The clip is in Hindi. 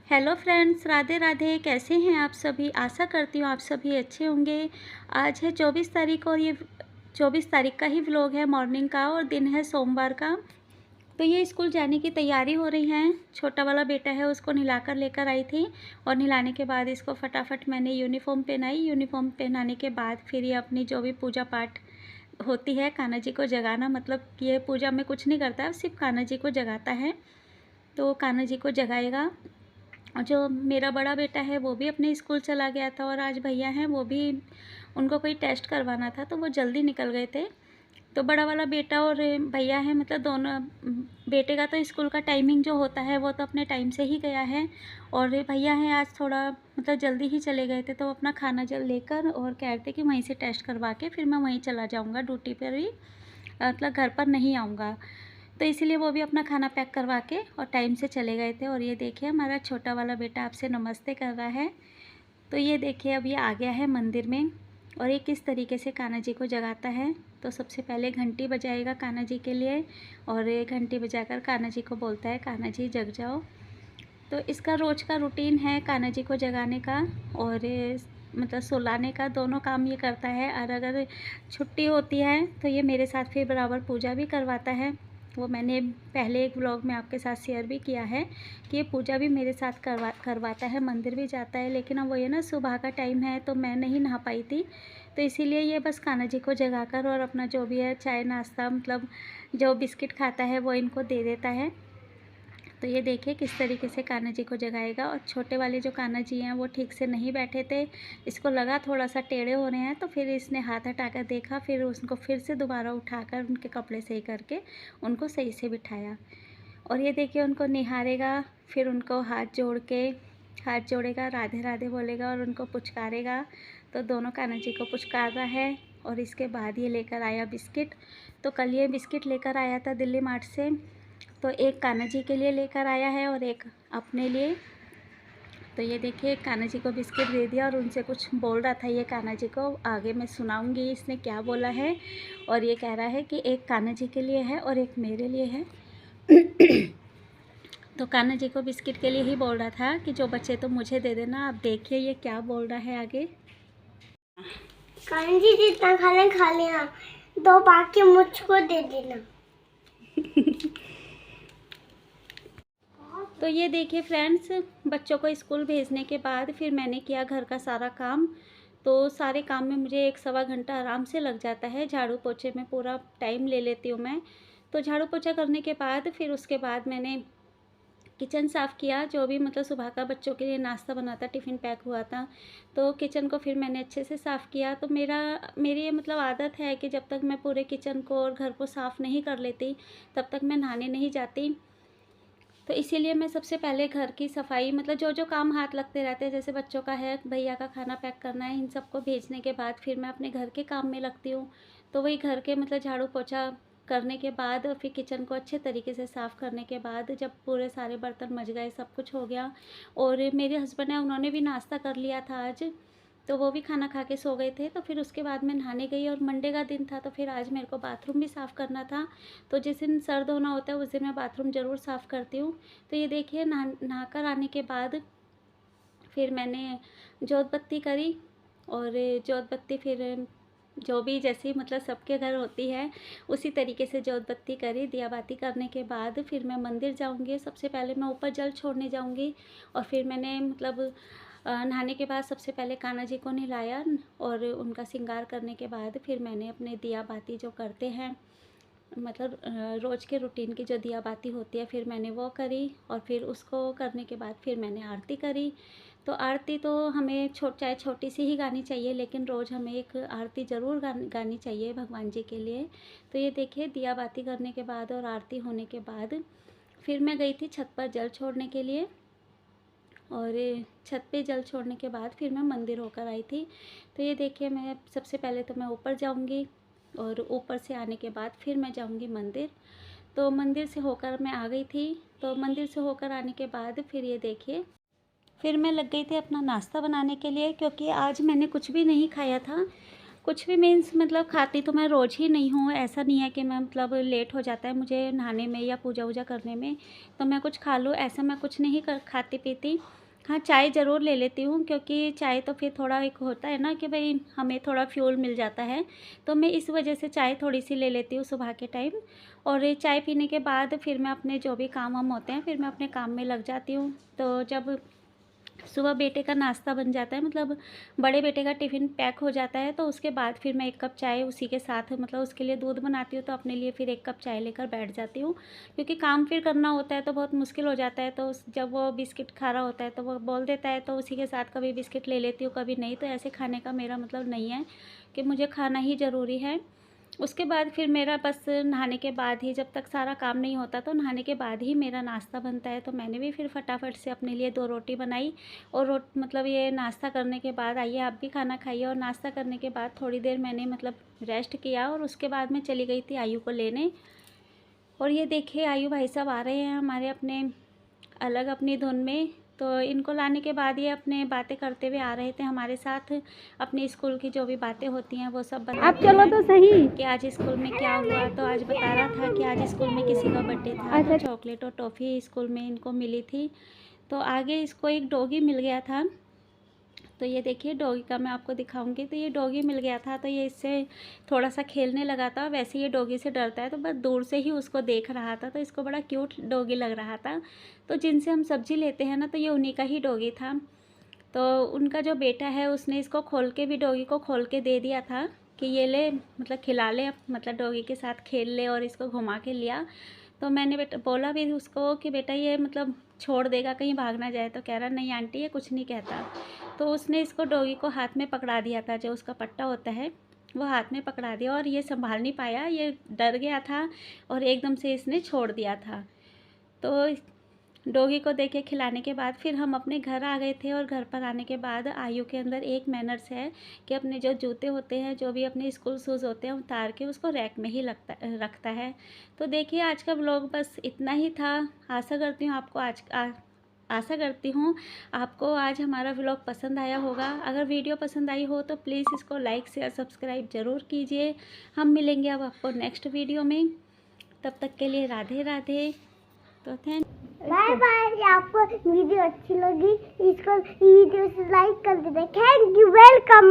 Hello friends, Radhe Radhe. कैसे हैं आप सभी? आशा करती हूँ आप सभी अच्छे होंगे। आज है 24 तारीख और ये 24 तारीख का ही व्लॉग है मॉर्निंग का, और दिन है सोमवार का। तो ये स्कूल जाने की तैयारी हो रही है। छोटा वाला बेटा है, उसको नहलाकर लेकर आई थी, और नहलाने के बाद इसको फटाफट मैंने यूनिफॉर्म पहनाई। यूनिफॉर्म पहनाने के बाद फिर ये अपनी जो भी पूजा पाठ होती है, कान्हा जी को जगाना, मतलब कि ये पूजा में कुछ नहीं करता, सिर्फ कान्हा जी को जगाता है। तो कान्हा जी को जगाएगा। और जो मेरा बड़ा बेटा है वो भी अपने स्कूल चला गया था, और आज भैया हैं वो भी, उनको कोई टेस्ट करवाना था तो वो जल्दी निकल गए थे। तो बड़ा वाला बेटा और भैया है, मतलब दोनों। बेटे का तो स्कूल का टाइमिंग जो होता है वो तो अपने टाइम से ही गया है, और भैया हैं आज थोड़ा मतलब जल्दी ही चले गए थे, तो अपना खाना जल लेकर और कह रहे थे कि वहीं से टेस्ट करवा के फिर मैं वहीं चला जाऊँगा ड्यूटी पर ही, मतलब घर पर नहीं आऊँगा। तो इसीलिए वो भी अपना खाना पैक करवा के और टाइम से चले गए थे। और ये देखिए हमारा छोटा वाला बेटा आपसे नमस्ते कर रहा है। तो ये देखिए अब ये आ गया है मंदिर में, और ये किस तरीके से कान्हा जी को जगाता है। तो सबसे पहले घंटी बजाएगा कान्हा जी के लिए, और ये घंटी बजाकर कान्हा जी को बोलता है, कान्हा जी जग जाओ। तो इसका रोज़ का रूटीन है कान्हा जी को जगाने का और मतलब सुलाने का, दोनों काम ये करता है। और अगर छुट्टी होती है तो ये मेरे साथ फिर बराबर पूजा भी करवाता है। वो मैंने पहले एक व्लॉग में आपके साथ शेयर भी किया है कि ये पूजा भी मेरे साथ करवाता है, मंदिर भी जाता है। लेकिन अब वो ये ना सुबह का टाइम है तो मैं नहीं नहा पाई थी, तो इसीलिए ये बस कान्हा जी को जगाकर और अपना जो भी है चाय नाश्ता, मतलब जो बिस्किट खाता है वो इनको दे देता है। तो ये देखिए किस तरीके से कान्हा जी को जगाएगा। और छोटे वाले जो कान्हा जी हैं वो ठीक से नहीं बैठे थे, इसको लगा थोड़ा सा टेढ़े हो रहे हैं, तो फिर इसने हाथ हटाकर देखा, फिर उसको फिर से दोबारा उठाकर उनके कपड़े सही करके उनको सही से बिठाया। और ये देखिए उनको निहारेगा, फिर उनको हाथ जोड़ेगा, राधे राधे बोलेगा और उनको पुचकारेगा। तो दोनों कान्हा जी को पुचकार रहा है। और इसके बाद ये लेकर आया बिस्किट। तो कल ये बिस्किट लेकर आया था दिल्ली मार्ट से, तो एक कान्हा जी के लिए लेकर आया है और एक अपने लिए। तो ये देखिए कान्हा जी को बिस्किट दे दिया और उनसे कुछ बोल रहा था ये कान्हा जी को, आगे मैं सुनाऊंगी इसने क्या बोला है। और ये कह रहा है कि एक कान्हा जी के लिए है और एक मेरे लिए है। तो कान्हा जी को बिस्किट के लिए ही बोल रहा था कि जो बच्चे तो मुझे दे देना। आप देखिए ये क्या बोल रहा है आगे। कान्हा जी जितना खाना खा लेना, दो बाकी मुझको दे देना। तो ये देखिए फ्रेंड्स, बच्चों को स्कूल भेजने के बाद फिर मैंने किया घर का सारा काम। तो सारे काम में मुझे 1-1.25 घंटा आराम से लग जाता है। झाड़ू पोछे में पूरा टाइम ले लेती हूँ मैं। तो झाड़ू पोछा करने के बाद फिर उसके बाद मैंने किचन साफ़ किया, जो भी मतलब सुबह का बच्चों के लिए नाश्ता बना था, टिफ़िन पैक हुआ था, तो किचन को फिर मैंने अच्छे से साफ़ किया। तो मेरी ये मतलब आदत है कि जब तक मैं पूरे किचन को और घर को साफ़ नहीं कर लेती तब तक मैं नहाने नहीं जाती। तो इसीलिए मैं सबसे पहले घर की सफाई, मतलब जो जो काम हाथ लगते रहते हैं, जैसे बच्चों का है, भैया का खाना पैक करना है, इन सबको भेजने के बाद फिर मैं अपने घर के काम में लगती हूँ। तो वही घर के मतलब झाड़ू पोछा करने के बाद और फिर किचन को अच्छे तरीके से साफ़ करने के बाद जब पूरे सारे बर्तन मज गए, सब कुछ हो गया, और मेरे हस्बैंड हैं उन्होंने भी नाश्ता कर लिया था आज, तो वो भी खाना खा के सो गए थे। तो फिर उसके बाद मैं नहाने गई, और मंडे का दिन था तो फिर आज मेरे को बाथरूम भी साफ़ करना था। तो जिस दिन सर धोना होता है उस दिन मैं बाथरूम ज़रूर साफ़ करती हूँ। तो ये देखिए नहाकर आने के बाद फिर मैंने जोत बत्ती करी, और जोत बत्ती फिर जो भी जैसी मतलब सबके घर होती है उसी तरीके से जोत बत्ती करी। दिया बाती करने के बाद फिर मैं मंदिर जाऊंगी। सबसे पहले मैं ऊपर जल छोड़ने जाऊंगी, और फिर मैंने मतलब नहाने के बाद सबसे पहले कान्हा जी को नहलाया, और उनका श्रृंगार करने के बाद फिर मैंने अपने दिया बाती जो करते हैं, मतलब रोज़ के रूटीन की जो दिया बाती होती है, फिर मैंने वो करी। और फिर उसको करने के बाद फिर मैंने आरती करी। तो आरती तो हमें चाहे छोटी सी ही गानी चाहिए, लेकिन रोज़ हमें एक आरती ज़रूर गानी चाहिए भगवान जी के लिए। तो ये देखिए दिया बाती करने के बाद और आरती होने के बाद फिर मैं गई थी छत पर जल छोड़ने के लिए, और छत पे जल छोड़ने के बाद फिर मैं मंदिर होकर आई थी। तो ये देखिए मैं सबसे पहले तो मैं ऊपर जाऊंगी, और ऊपर से आने के बाद फिर मैं जाऊंगी मंदिर। तो मंदिर से होकर मैं आ गई थी। तो मंदिर से होकर आने के बाद फिर ये देखिए फिर मैं लग गई थी अपना नाश्ता बनाने के लिए, क्योंकि आज मैंने कुछ भी नहीं खाया था। कुछ भी मीन्स मतलब खाती तो मैं रोज़ ही नहीं हूँ, ऐसा नहीं है कि मैं मतलब लेट हो जाता है मुझे नहाने में या पूजा वूजा करने में तो मैं कुछ खा लूँ, ऐसा मैं कुछ नहीं खाती पीती। हाँ, चाय ज़रूर ले लेती हूँ क्योंकि चाय तो फिर थोड़ा एक होता है ना कि भाई हमें थोड़ा फ्यूल मिल जाता है, तो मैं इस वजह से चाय थोड़ी सी ले लेती हूँ सुबह के टाइम। और ये चाय पीने के बाद फिर मैं अपने जो भी काम वाम होते हैं फिर मैं अपने काम में लग जाती हूँ। तो जब सुबह बेटे का नाश्ता बन जाता है, मतलब बड़े बेटे का टिफ़िन पैक हो जाता है, तो उसके बाद फिर मैं 1 कप चाय उसी के साथ मतलब उसके लिए दूध बनाती हूँ, तो अपने लिए फिर 1 कप चाय लेकर बैठ जाती हूँ। क्योंकि काम फिर करना होता है तो बहुत मुश्किल हो जाता है, तो जब वो बिस्किट खा रहा होता है तो वो बोल देता है तो उसी के साथ कभी बिस्किट ले लेती हूँ, कभी नहीं। तो ऐसे खाने का मेरा मतलब नहीं है कि मुझे खाना ही ज़रूरी है। उसके बाद फिर मेरा बस नहाने के बाद ही, जब तक सारा काम नहीं होता तो नहाने के बाद ही मेरा नाश्ता बनता है। तो मैंने भी फिर फटाफट से अपने लिए 2 रोटी बनाई और मतलब ये नाश्ता करने के बाद आइए आप भी खाना खाइए। और नाश्ता करने के बाद थोड़ी देर मैंने मतलब रेस्ट किया और उसके बाद मैं चली गई थी आयु को लेने। और ये देखिए आयु भाई साहब आ रहे हैं हमारे अपने अलग अपनी धुन में। तो इनको लाने के बाद ये अपने बातें करते हुए आ रहे थे हमारे साथ, अपने स्कूल की जो भी बातें होती हैं वो सब बताते आप चलो तो सही। कि आज स्कूल में क्या हुआ। तो आज बता रहा था कि आज स्कूल में किसी का बर्थडे था, तो चॉकलेट और टॉफ़ी स्कूल में इनको मिली थी। तो आगे इसको एक डॉगी मिल गया था, तो ये देखिए डॉगी का मैं आपको दिखाऊंगी। तो ये डॉगी मिल गया था तो ये इससे थोड़ा सा खेलने लगा था। वैसे ये डॉगी से डरता है तो बस दूर से ही उसको देख रहा था, तो इसको बड़ा क्यूट डॉगी लग रहा था। तो जिनसे हम सब्ज़ी लेते हैं ना, तो ये उन्हीं का ही डॉगी था। तो उनका जो बेटा है उसने इसको खोल के भी, डॉगी को खोल के दे दिया था कि ये ले, मतलब खिला ले, मतलब डॉगी के साथ खेल ले, और इसको घुमा के लिया। तो मैंने बेटा बोला भी उसको कि बेटा ये मतलब छोड़ देगा कहीं भाग ना जाए, तो कह रहा नहीं आंटी ये कुछ नहीं कहता। तो उसने इसको डॉगी को हाथ में पकड़ा दिया था, जो उसका पट्टा होता है वो हाथ में पकड़ा दिया, और ये संभाल नहीं पाया, ये डर गया था और एकदम से इसने छोड़ दिया था। तो डॉगी को देके खिलाने के बाद फिर हम अपने घर आ गए थे। और घर पर आने के बाद आयु के अंदर एक मैनर्स है कि अपने जो जूते होते हैं, जो भी अपने स्कूल शूज़ होते हैं, उतार के उसको रैक में ही रखता है। तो देखिए आज का व्लॉग बस इतना ही था। आशा करती हूँ आपको आज हमारा व्लॉग पसंद आया होगा। अगर वीडियो पसंद आई हो तो प्लीज़ इसको लाइक शेयर सब्सक्राइब ज़रूर कीजिए। हम मिलेंगे अब आपको नेक्स्ट वीडियो में, तब तक के लिए राधे राधे। तो थैंक बाय बाय। आपको वीडियो अच्छी लगी इसको वीडियो से लाइक कर देना। Thank you, welcome.